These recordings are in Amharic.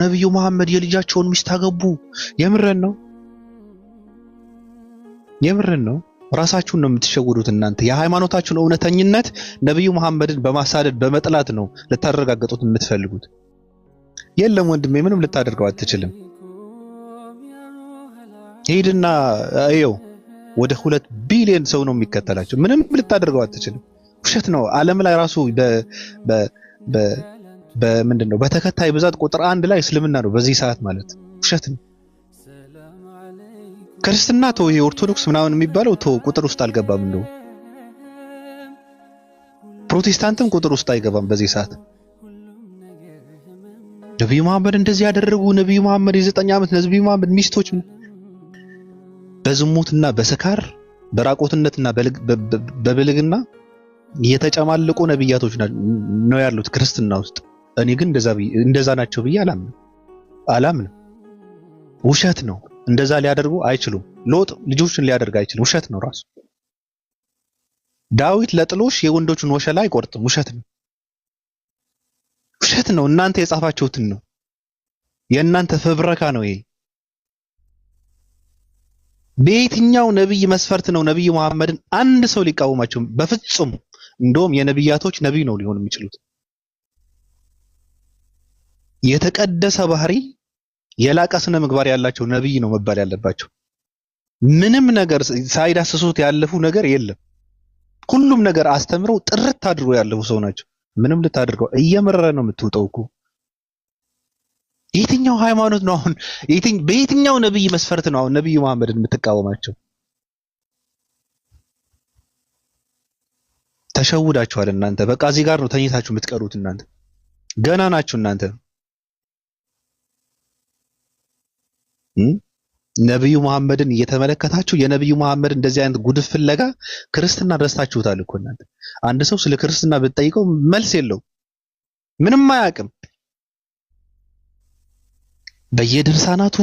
ነብዩ መሐመድ የልጃቸውን ሚስት አገቡ። የምረን ነው። ራሳችሁን ነው የምትሸውዱት እናንተ። የሃይማኖታችሁን እውነተኝነት ነብዩ መሐመድን በማሳደድ በመጥላት ነው ልታረጋግጡት የምትፈልጉት። የለም ወንድሜ፣ ምንም ልታደርገው አትችልም። ሄድና አየው፣ ወደ 2 ቢሊዮን ሰው ነው የሚከተላቸው። ምንም ልታደርገው አትችልም። ውሸት ነው። ዓለም ላይ ራሱ በምንድነው በተከታይ ብዛት ቁጥር 1 ላይ እስልምና ነው በዚህ ሰዓት ማለት። ውሸት ነው። ክርስትና ተው፣ የኦርቶዶክስ ምናምን የሚባለው ተው፣ ቁጥር ውስጥ አልገባም። እንደው ፕሮቴስታንትም ቁጥር ውስጥ አይገባም በዚህ ሰዓት። ነብዩ መሐመድ እንደዚህ ያደረጉ፣ ነብዩ መሐመድ የ9 ዓመት ነብዩ መሐመድ ሚስቶች በዝሙትና በስካር በራቆትነትና በብልግና የተጨማለቁ ነብያቶች ነው ያሉት ክርስትና ውስጥ። እኔ ግን እንደዛ ናቸው ብዬ አላምንም። ውሸት ነው። እንደዛ ሊያደርጉ አይችሉም። ሎጥ ልጆችን ሊያደርግ አይችልም። ውሸት ነው ራሱ። ዳዊት ለጥሎሽ የወንዶችን ወሸላ አይቆርጥም። ውሸት ነው። እናንተ የጻፋችሁትን ነው። የእናንተ ፍብረካ ነው ይሄ። በየትኛው ነብይ መስፈርት ነው ነብዩ መሐመድን አንድ ሰው ሊቃወማቸው? በፍጹም። እንደውም የነብያቶች ነብይ ነው ሊሆን የሚችሉት። የተቀደሰ ባህሪ የላቀ ስነ ምግባር ያላቸው ነብይ ነው መባል ያለባቸው። ምንም ነገር ሳይዳስሱት ያለፉ ነገር የለም። ሁሉም ነገር አስተምረው ጥርት አድርጎ ያለፉ ሰው ናቸው። ምንም ልታደርገው እየመረረ ነው የምትወጣው እኮ። የትኛው ሃይማኖት ነው አሁን? በየትኛው ነብይ መስፈርት ነው አሁን ነብዩ መሐመድን የምትቃወማቸው? ተሸውዳችኋል እናንተ። በቃ እዚህ ጋር ነው ተኝታችሁ የምትቀሩት እናንተ። ገና ናችሁ እናንተ። ነብዩ መሐመድን እየተመለከታችሁ የነብዩ መሐመድ እንደዚህ አይነት ጉድፍ ፍለጋ ክርስትና ረስታችሁታል እኮ እናንተ። አንድ ሰው ስለ ክርስትና ብትጠይቀው መልስ የለው፣ ምንም አያውቅም። በየድርሳናቱ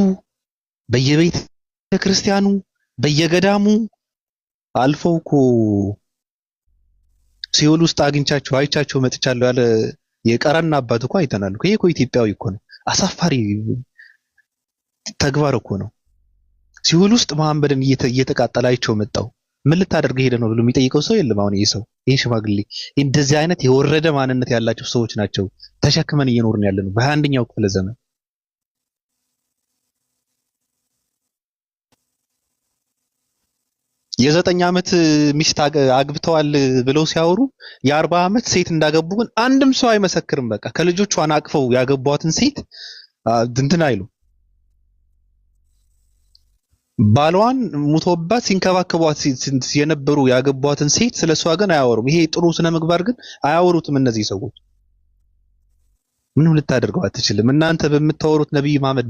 በየቤተ ክርስቲያኑ በየገዳሙ አልፈው እኮ ሲኦል ውስጥ አይቻቸው መጥቻለሁ ያለ የቀረና አባት እኮ አይተናል እኮ። ይሄ እኮ ኢትዮጵያዊ እኮ ነው። አሳፋሪ ተግባር እኮ ነው። ሲኦል ውስጥ መሐመድን እየተቃጠላቸው መጣው። ምን ልታደርግ ሄደ ነው ብሎ የሚጠይቀው ሰው የለም። አሁን ይሄ ሽማግሌ እንደዚህ አይነት የወረደ ማንነት ያላቸው ሰዎች ናቸው ተሸክመን እየኖርን ያለነው በ21ኛው ክፍለ ዘመን። የ9 ዓመት ሚስት አግብተዋል ብለው ሲያወሩ የ40 ዓመት ሴት እንዳገቡ ግን አንድም ሰው አይመሰክርም። በቃ ከልጆቿን አቅፈው ያገቧትን ሴት እንትን አይሉ። ባሏን ሙቶባት ሲንከባከቧት የነበሩ ያገቧትን ሴት ስለሷ ግን አያወሩም። ይሄ ጥሩ ስነ ምግባር ግን አያወሩትም እነዚህ ሰዎች። ምንም ልታደርገው አትችልም። እናንተ በምታወሩት ነብዩ መሐመድ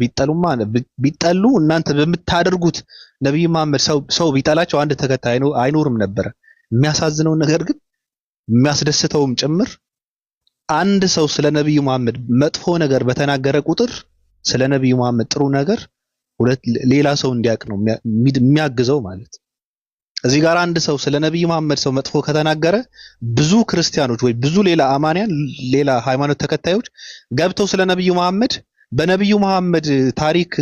ቢጠሉ እናንተ በምታደርጉት ነብዩ መሐመድ ሰው ቢጠላቸው አንድ ተከታይ አይኖርም ነበር። የሚያሳዝነው ነገር ግን የሚያስደስተውም ጭምር አንድ ሰው ስለ ነብዩ መሐመድ መጥፎ ነገር በተናገረ ቁጥር ስለ ነብዩ መሐመድ ጥሩ ነገር ሌላ ሰው እንዲያውቅ ነው የሚያግዘው ማለት። እዚህ ጋር አንድ ሰው ስለ ነብዩ መሐመድ ሰው መጥፎ ከተናገረ ብዙ ክርስቲያኖች ወይ ብዙ ሌላ አማንያን ሌላ ሃይማኖት ተከታዮች ገብተው ስለ ነብዩ መሐመድ በነብዩ መሐመድ ታሪክ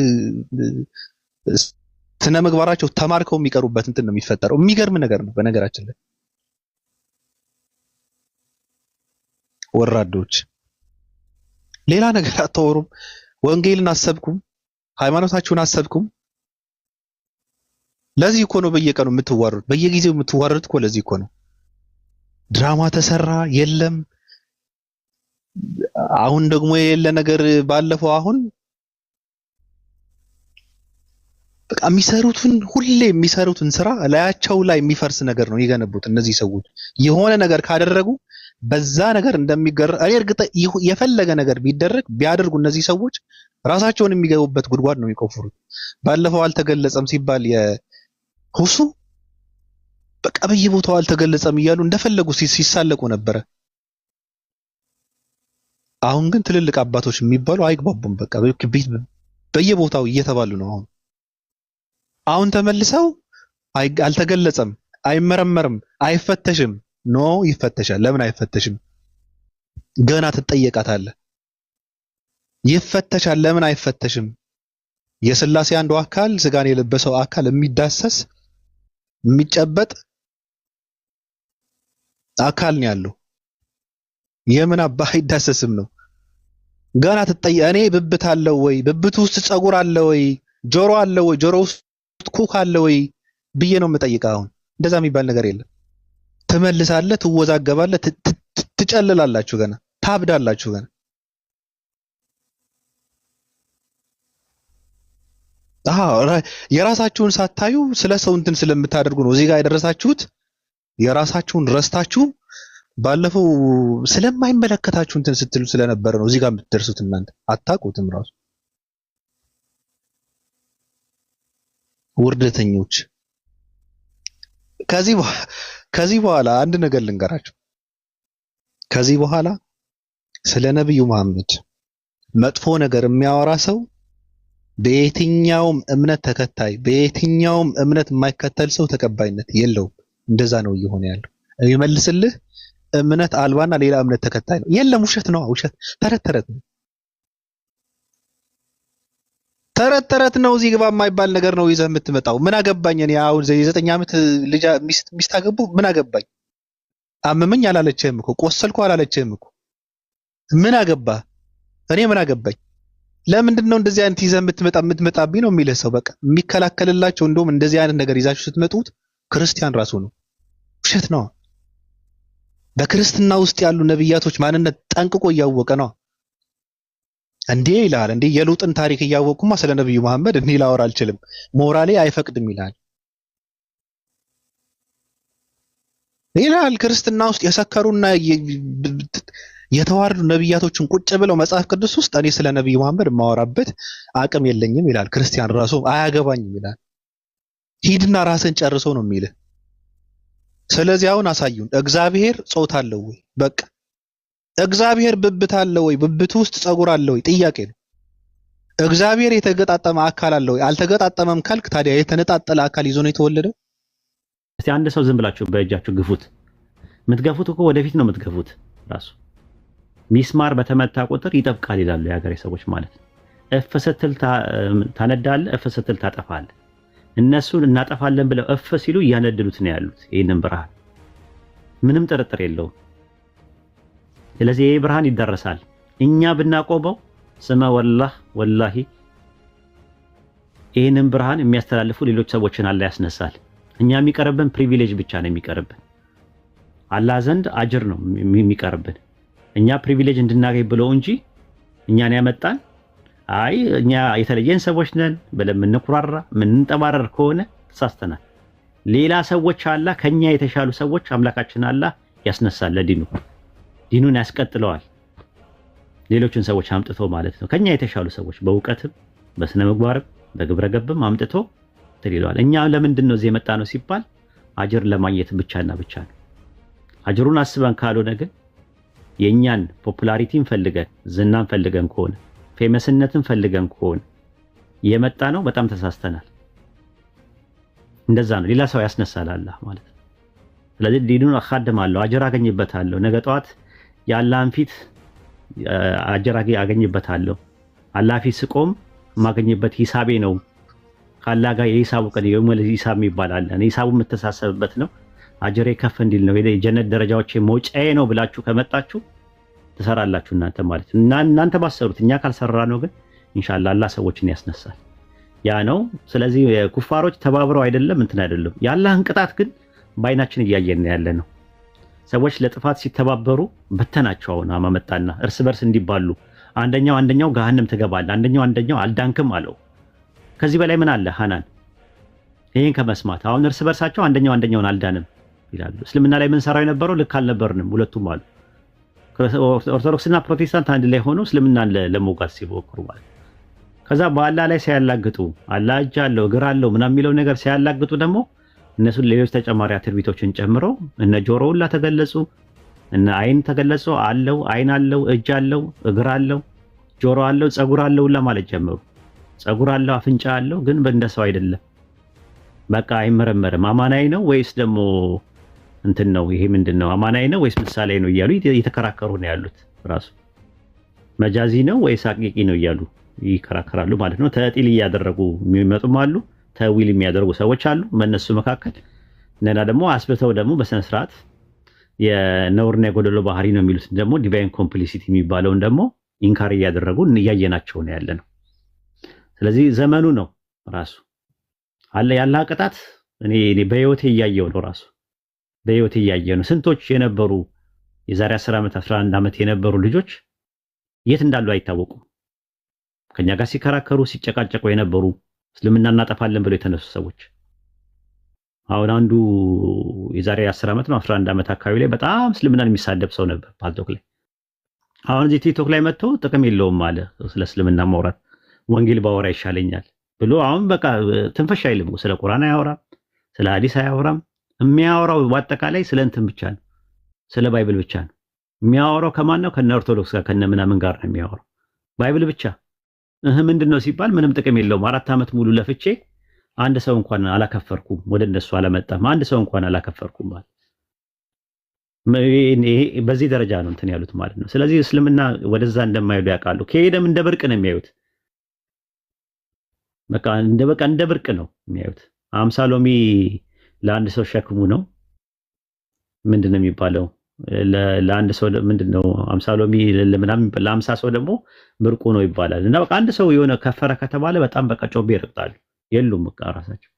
ስነ ምግባራቸው ተማርከው የሚቀሩበት እንትን ነው የሚፈጠረው። የሚገርም ነገር ነው በነገራችን ላይ። ወራዶች ሌላ ነገር አታወሩም። ወንጌልን አሰብኩም፣ ሃይማኖታችሁን አሰብኩም። ለዚህ እኮ ነው በየቀኑ የምትዋረዱት፣ በየጊዜው የምትዋረዱት እኮ ለዚህ እኮ ነው። ድራማ ተሰራ የለም። አሁን ደግሞ የሌለ ነገር ባለፈው አሁን በቃ ሁሌ የሚሰሩትን ስራ ላያቸው ላይ የሚፈርስ ነገር ነው የገነቡት እነዚህ ሰዎች። የሆነ ነገር ካደረጉ በዛ ነገር እንደሚገረም እኔ እርግጠ የፈለገ ነገር ቢያደርጉ እነዚህ ሰዎች ራሳቸውን የሚገቡበት ጉድጓድ ነው የሚቆፍሩት። ባለፈው አልተገለጸም ሲባል ሁሱ በቃ በየቦታው አልተገለጸም እያሉ እንደፈለጉ ሲሳለቁ ነበረ። አሁን ግን ትልልቅ አባቶች የሚባሉ አይግባቡም። በቃ በየቦታው እየተባሉ ነው። አሁን ተመልሰው አልተገለጸም፣ አይመረመርም፣ አይፈተሽም። ኖ ይፈተሻል። ለምን አይፈተሽም? ገና ትጠየቃታለህ። ይፈተሻል። ለምን አይፈተሽም? የሥላሴ አንዱ አካል ስጋን የለበሰው አካል የሚዳሰስ የሚጨበጥ አካል ነው ያለው። የምን አባ አይዳሰስም ነው? ገና እኔ ብብት አለው ወይ? ብብቱ ውስጥ ጸጉር አለ ወይ? ጆሮ አለ ወይ? ጆሮ ውስጥ ኩክ አለ ወይ ብዬ ነው የምጠይቀው። አሁን እንደዛ የሚባል ነገር የለም። ትመልሳለህ፣ ትወዛገባለህ፣ ትጨልላላችሁ፣ ገና ታብዳላችሁ ገና። የራሳችሁን ሳታዩ ስለ ሰው እንትን ስለምታደርጉ ነው እዚህ ጋር የደረሳችሁት። የራሳችሁን ረስታችሁ ባለፈው ስለማይመለከታችሁ እንትን ስትሉ ስለነበረ ነው እዚህ ጋር የምትደርሱት። እናንተ አታውቁትም ራሱ ውርደተኞች። ከዚህ በኋላ አንድ ነገር ልንገራችሁ። ከዚህ በኋላ ስለ ነብዩ መሐመድ መጥፎ ነገር የሚያወራ ሰው በየትኛውም እምነት ተከታይ በየትኛውም እምነት የማይከተል ሰው ተቀባይነት የለውም። እንደዛ ነው እየሆነ ያለው። ይመልስልህ እምነት አልባና ሌላ እምነት ተከታይ ነው። የለም ውሸት ነው፣ ውሸት ተረት ነው፣ ተረት ነው። እዚህ ግባ የማይባል ነገር ነው ይዘህ የምትመጣው። ምን አገባኝ እኔ አሁን የ9 ዓመት ልጅ ሚስት አገቡ ምን አገባኝ? አመመኝ አላለችህም እኮ፣ ቆሰልኩ አላለችህም እኮ። ምን አገባ? እኔ ምን አገባኝ? ለምንድን ነው እንደዚህ አይነት ይዘህ የምትመጣብኝ ነው የሚልህ ሰው። በቃ የሚከላከልላቸው እንደውም እንደዚህ አይነት ነገር ይዛችሁ ስትመጡት ክርስቲያን ራሱ ነው። ውሸት ነው። በክርስትና ውስጥ ያሉ ነብያቶች ማንነት ጠንቅቆ እያወቀ ነው እንዴ ይላል። እንዴ የሉጥን ታሪክ እያወቁማ ስለ ነብዩ መሐመድ እኔ ላወራ አልችልም፣ ሞራሌ አይፈቅድም ይላል። ክርስትና ውስጥ የሰከሩና የተዋረዱ ነብያቶችን ቁጭ ብለው መጽሐፍ ቅዱስ ውስጥ እኔ ስለ ነብዩ መሐመድ የማወራበት አቅም የለኝም ይላል። ክርስቲያን ራሱ አያገባኝም ይላል። ሂድና ራስን ጨርሶ ነው የሚልህ። ስለዚህ አሁን አሳዩን፣ እግዚአብሔር ጾታ አለው ወይ? በቃ እግዚአብሔር ብብት አለው ወይ? ብብቱ ውስጥ ጸጉር አለው ወይ? ጥያቄ ነው። እግዚአብሔር የተገጣጠመ አካል አለው ወይ? አልተገጣጠመም ካልክ ታዲያ የተነጣጠለ አካል ይዞ ነው የተወለደው? እስቲ አንድ ሰው ዝም ብላችሁ በእጃችሁ ግፉት። የምትገፉት እኮ ወደፊት ነው የምትገፉት። ራሱ ሚስማር በተመታ ቁጥር ይጠብቃል ይላሉ የሀገሬ ሰዎች ማለት ነው። እፍ ስትል ታነዳለህ፣ እፍ ስትል ታጠፋለህ። እነሱን እናጠፋለን ብለው እፍ ሲሉ እያነደዱት ነው ያሉት ይህንን ብርሃን፣ ምንም ጥርጥር የለውም። ስለዚህ ይህ ብርሃን ይደረሳል። እኛ ብናቆመው ስመ ወላሂ ይህንን ብርሃን የሚያስተላልፉ ሌሎች ሰዎችን አላህ ያስነሳል። እኛ የሚቀርብን ፕሪቪሌጅ ብቻ ነው የሚቀርብን፣ አላህ ዘንድ አጅር ነው የሚቀርብን። እኛ ፕሪቪሌጅ እንድናገኝ ብለው እንጂ እኛን ያመጣን አይ እኛ የተለየን ሰዎች ነን ብለን የምንኩራራ የምንጠባረር ከሆነ ተሳስተናል። ሌላ ሰዎች አላህ ከኛ የተሻሉ ሰዎች አምላካችን አላህ ያስነሳል። ለዲኑ ዲኑን ያስቀጥለዋል። ሌሎችን ሰዎች አምጥቶ ማለት ነው። ከኛ የተሻሉ ሰዎች በእውቀትም በስነ ምግባርም በግብረ ገብም አምጥቶ ትልሏል። እኛ ለምንድን ነው እዚህ የመጣ ነው ሲባል አጅር ለማግኘት ብቻና ብቻ ነው። አጅሩን አስበን ካልሆነ ግን የኛን ፖፑላሪቲን ፈልገን ዝናን ፈልገን ከሆነ ፌመስነትን ፈልገን ከሆነ የመጣ ነው በጣም ተሳስተናል። እንደዛ ነው። ሌላ ሰው ያስነሳል አላህ ማለት ነው። ስለዚህ ዲኑን አኻድማለሁ፣ አጅር አገኝበታለሁ። ነገ ጠዋት የአላህን ፊት አጅር አገኝበታለሁ። አላህ ፊት ስቆም ማገኝበት ሂሳቤ ነው። ካላህ ጋር የሂሳቡ ቀን የውመል ሂሳብ ይባላል። ሂሳቡ የምተሳሰብበት ነው። አጅሬ ከፍ እንዲል ነው። የጀነት ደረጃዎች መውጫዬ ነው ብላችሁ ከመጣችሁ ትሰራላችሁ እናንተ ማለት ነው። እናንተ ባሰሩት እኛ ካልሰራ ነው ግን ኢንሻአላህ አላህ ሰዎችን ያስነሳል። ያ ነው። ስለዚህ ኩፋሮች ተባብረው አይደለም እንትን አይደለም። የአላህን ቅጣት ግን በአይናችን እያየን ያለ ነው። ሰዎች ለጥፋት ሲተባበሩ በተናቸው። አሁን አማመጣና እርስ በርስ እንዲባሉ አንደኛው ገሃነም ትገባለህ፣ አንደኛው አልዳንክም አለው። ከዚህ በላይ ምን አለ ሐናን? ይሄን ከመስማት አሁን እርስ በርሳቸው አንደኛውን አልዳንም ይላሉ። እስልምና ላይ ምን ሰራው የነበረው ልክ አልነበርንም ሁለቱም አሉ። ኦርቶዶክስና ፕሮቴስታንት አንድ ላይ ሆኖ እስልምናን ለመውጋት ሲሞክሩ ማለት ከዛ በአላህ ላይ ሲያላግጡ አላህ እጅ አለው እግር አለው ምናምን የሚለው ነገር ሲያላግጡ ደግሞ እነሱ ሌሎች ተጨማሪ አትርቢቶችን ጨምረው እነ ጆሮ ሁላ ተገለጹ፣ እነ አይን ተገለጹ። አለው አይን አለው እጅ አለው እግር አለው ጆሮ አለው ጸጉር አለው ሁላ ማለት ጀመሩ። ጸጉር አለው አፍንጫ አለው ግን እንደሰው አይደለም። በቃ አይመረመርም። አማናይ ነው ወይስ ደግሞ እንትን ነው? ይሄ ምንድነው? አማናይ ነው ወይስ ምሳሌ ነው እያሉ እየተከራከሩ ነው ያሉት ራሱ። መጃዚ ነው ወይስ ሐቂቂ ነው እያሉ ይከራከራሉ ማለት ነው። ተዕጢል እያደረጉ የሚመጡም አሉ፣ ተዊል የሚያደርጉ ሰዎች አሉ። በእነሱ መካከል እንደና ደግሞ አስብተው ደግሞ በስነ ስርዓት የነውርና የጎደሎ ባህሪ ነው የሚሉት ደግሞ ዲቫይን ኮምፕሊሲቲ የሚባለውን ደግሞ ኢንካር እያደረጉ እያየናቸው ነው ያለ ነው። ስለዚህ ዘመኑ ነው ራሱ አለ ያለ ቅጣት እኔ በህይወቴ እያየው ነው ራሱ በህይወቴ እያየው ነው። ስንቶች የነበሩ የዛሬ 10 ዓመት 11 ዓመት የነበሩ ልጆች የት እንዳሉ አይታወቁም። ከኛ ጋር ሲከራከሩ ሲጨቃጨቁ የነበሩ እስልምና እናጠፋለን ብለው የተነሱ ሰዎች አሁን አንዱ የዛሬ 10 ዓመት ነው 11 ዓመት አካባቢ ላይ በጣም እስልምናን የሚሳደብ ሰው ነበር ፓልቶክ ላይ። አሁን እዚህ ቲክቶክ ላይ መጥቶ ጥቅም የለውም አለ ስለ እስልምና ማውራት ወንጌል ባወራ ይሻለኛል ብሎ አሁን በቃ ትንፈሽ አይልም። ስለ ቁርአን አያወራም፣ ስለ ሐዲስ አያወራም። የሚያወራው በአጠቃላይ ስለ እንትን ብቻ ነው፣ ስለ ባይብል ብቻ ነው የሚያወራው። ከማን ነው? ከነ ኦርቶዶክስ ጋር ከነ ምናምን ጋር ነው የሚያወራው። ባይብል ብቻ ምንድነው ሲባል ምንም ጥቅም የለውም። 4 ዓመት ሙሉ ለፍቼ አንድ ሰው እንኳን አላከፈርኩም፣ ወደ እነሱ አላመጣም፣ አንድ ሰው እንኳን አላከፈርኩም ማለት በዚህ ደረጃ ነው እንትን ያሉት ማለት ነው። ስለዚህ እስልምና ወደዛ እንደማይሉ ያውቃሉ። ከሄደም እንደ ብርቅ ነው የሚያዩት። በቃ እንደ ብርቅ ነው የሚያዩት። 50 ሎሚ ለአንድ ሰው ሸክሙ ነው ምንድነው የሚባለው? ለአንድ ሰው ምንድነው 50 ሎሚ ለምናምን ለ50 ሰው ደግሞ ብርቁ ነው ይባላል። እና በቃ አንድ ሰው የሆነ ከፈረ ከተባለ በጣም በቃ ጮቤ ይረግጣሉ። የሉም በቃ ራሳቸው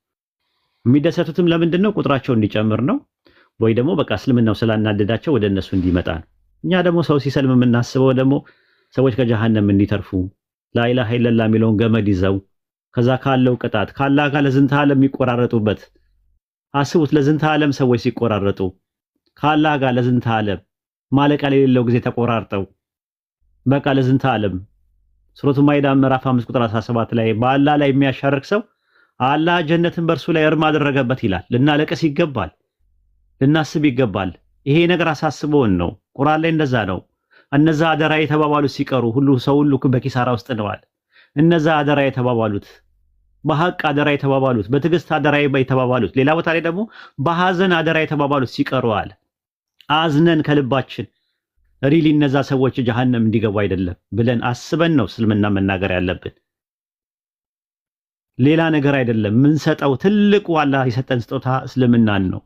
የሚደሰቱትም ለምንድን ነው? ቁጥራቸው እንዲጨምር ነው፣ ወይ ደግሞ በቃ እስልምናው ስላናደዳቸው ወደ እነሱ እንዲመጣ ነው። እኛ ደግሞ ሰው ሲሰልም የምናስበው ደግሞ ሰዎች ከጀሃነም እንዲተርፉ ላኢላሃ ኢለላህ የሚለውን ገመድ ይዘው ከዛ ካለው ቅጣት ካላህ ጋር ለዝንተ ዓለም የሚቆራረጡበት አስቡት። ለዝንተ ዓለም ሰዎች ሲቆራረጡ ካላህ ጋር ለዝንተ ዓለም ማለቂያ የሌለው ጊዜ ተቆራርጠው በቃ ለዝንተ ዓለም ሱረቱ ማኢዳ ምዕራፍ 5 ቁጥር 17 ላይ በአላህ ላይ የሚያሻርክ ሰው አላህ ጀነትን በእርሱ ላይ እርም አደረገበት ይላል። ልናለቅስ ይገባል፣ ልናስብ ይገባል። ይሄ ነገር አሳስቦን ነው። ቁርአን ላይ እንደዛ ነው። እነዛ አደራ የተባባሉት ሲቀሩ ሁሉ ሰው ሁሉ በኪሳራ ውስጥ ነዋል። እነዛ አደራ የተባባሉት በሐቅ አደራ የተባባሉት በትዕግስት አደራ የተባባሉት ሌላ ቦታ ላይ ደግሞ በሐዘን አደራ የተባባሉት ሲቀሩ አለ አዝነን ከልባችን ሪሊ እነዛ ሰዎች ጀሃነም እንዲገቡ አይደለም ብለን አስበን ነው እስልምና መናገር ያለብን። ሌላ ነገር አይደለም። የምንሰጠው ትልቁ አላህ የሰጠን ስጦታ እስልምናን ነው።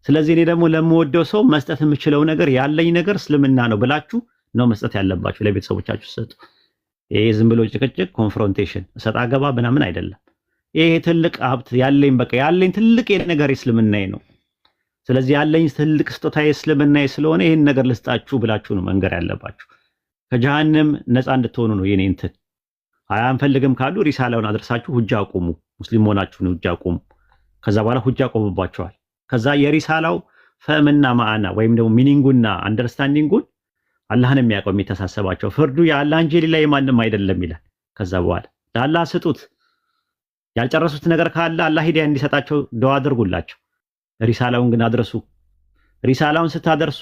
ስለዚህ እኔ ደግሞ ለምወደው ሰው መስጠት የምችለው ነገር ያለኝ ነገር እስልምና ነው ብላችሁ ነው መስጠት ያለባችሁ። ለቤተሰቦቻችሁ ሰጡ። ይሄ ዝም ብሎ ጭቅጭቅ ኮንፍሮንቴሽን ሰጣ ገባ ምናምን አይደለም። ይሄ ትልቅ ሀብት ያለኝ በቃ ያለኝ ትልቅ ነገር እስልምናዬ ነው። ስለዚህ ያለኝ ትልቅ ስጦታ እስልምናዬ ስለሆነ ይሄን ነገር ልስጣችሁ ብላችሁ ነው መንገር ያለባችሁ። ከጀሃነም ነፃ እንድትሆኑ ነው የኔ እንትን። አንፈልግም ካሉ ሪሳላውን አድርሳችሁ ሁጃ አቁሙ። ሙስሊም ሆናችሁን ሁጃ አቁሙ። ከዛ በኋላ ሁጃ ቆምባቸዋል። ከዛ የሪሳላው ፈምና ማዕና ወይም ደግሞ ሚኒንጉና አንደርስታንዲንጉን አላህን የሚያውቀው የሚተሳሰባቸው ፍርዱ የአላህ እንጂ ሌላ የማንም አይደለም ይላል። ከዛ በኋላ ለአላህ ስጡት። ያልጨረሱት ነገር ካለ አላህ ሂዳያ እንዲሰጣቸው ዱዓ አድርጉላቸው። ሪሳላውን ግን አድርሱ። ሪሳላውን ስታደርሱ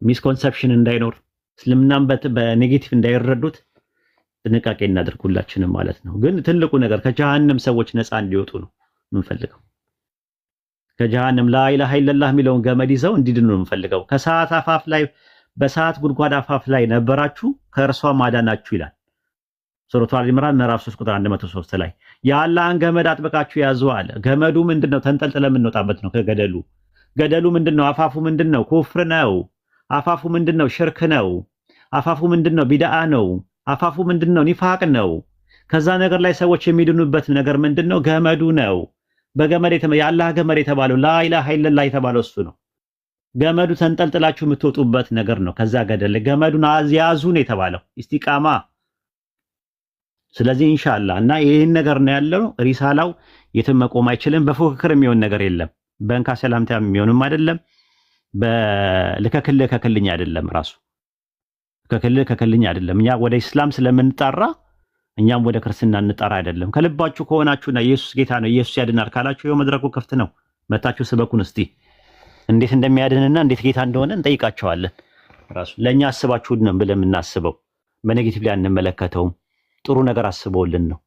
ሚስኮንሰፕሽን እንዳይኖር እስልምናን በኔጌቲቭ እንዳይረዱት ጥንቃቄ እናደርጉላችንም ማለት ነው። ግን ትልቁ ነገር ከጀሃነም ሰዎች ነፃ እንዲወጡ ነው የምንፈልገው። ከጀሃነም ላኢላሃ ኢለላህ የሚለውን ገመድ ይዘው እንዲድኑ ነው የምንፈልገው። ከሰዓት አፋፍ ላይ በሰዓት ጉድጓድ አፋፍ ላይ ነበራችሁ ከእርሷ ማዳናችሁ ይላል ሱረቱ አል ኢምራን ምዕራፍ 3 ቁጥር 103 ላይ የአላህን ገመድ አጥብቃችሁ ያዙ አለ። ገመዱ ምንድነው? ተንጠልጥለን የምንወጣበት ነው ከገደሉ። ገደሉ ምንድነው? አፋፉ ምንድነው? ኩፍር ነው። አፋፉ ምንድነው? ሽርክ ነው። አፋፉ ምንድነው? ቢድዓ ነው። አፋፉ ምንድነው? ኒፋቅ ነው። ከዛ ነገር ላይ ሰዎች የሚድኑበት ነገር ምንድነው? ገመዱ ነው። በገመድ የአላህ ገመድ የተባለው ላኢላሃ ኢለላህ የተባለው እሱ ነው። ገመዱ ተንጠልጥላችሁ የምትወጡበት ነገር ነው። ከዛ ገደል ገመዱን ያዙ ነው የተባለው ኢስቲቃማ። ስለዚህ ኢንሻአላህ እና ይሄን ነገር ነው ያለው። ሪሳላው የትም መቆም አይችልም። በፉክክር የሚሆን ነገር የለም። በእንካ ሰላምታ የሚሆንም አይደለም። በልከክልኝ አይደለም። ራሱ ከክልኝ አይደለም። እኛ ወደ እስላም ስለምንጠራ እኛም ወደ ክርስትና እንጠራ አይደለም። ከልባችሁ ከሆናችሁና ኢየሱስ ጌታ ነው ኢየሱስ ያድናል ካላችሁ ይኸው መድረኩ ክፍት ነው። መታችሁ ስበኩን እስቲ እንዴት እንደሚያድንና እንዴት ጌታ እንደሆነ እንጠይቃቸዋለን። ራሱ ለኛ አስባችሁን ነው ብለን የምናስበው። በኔጌቲቭ ላይ አንመለከተውም። ጥሩ ነገር አስበውልን ነው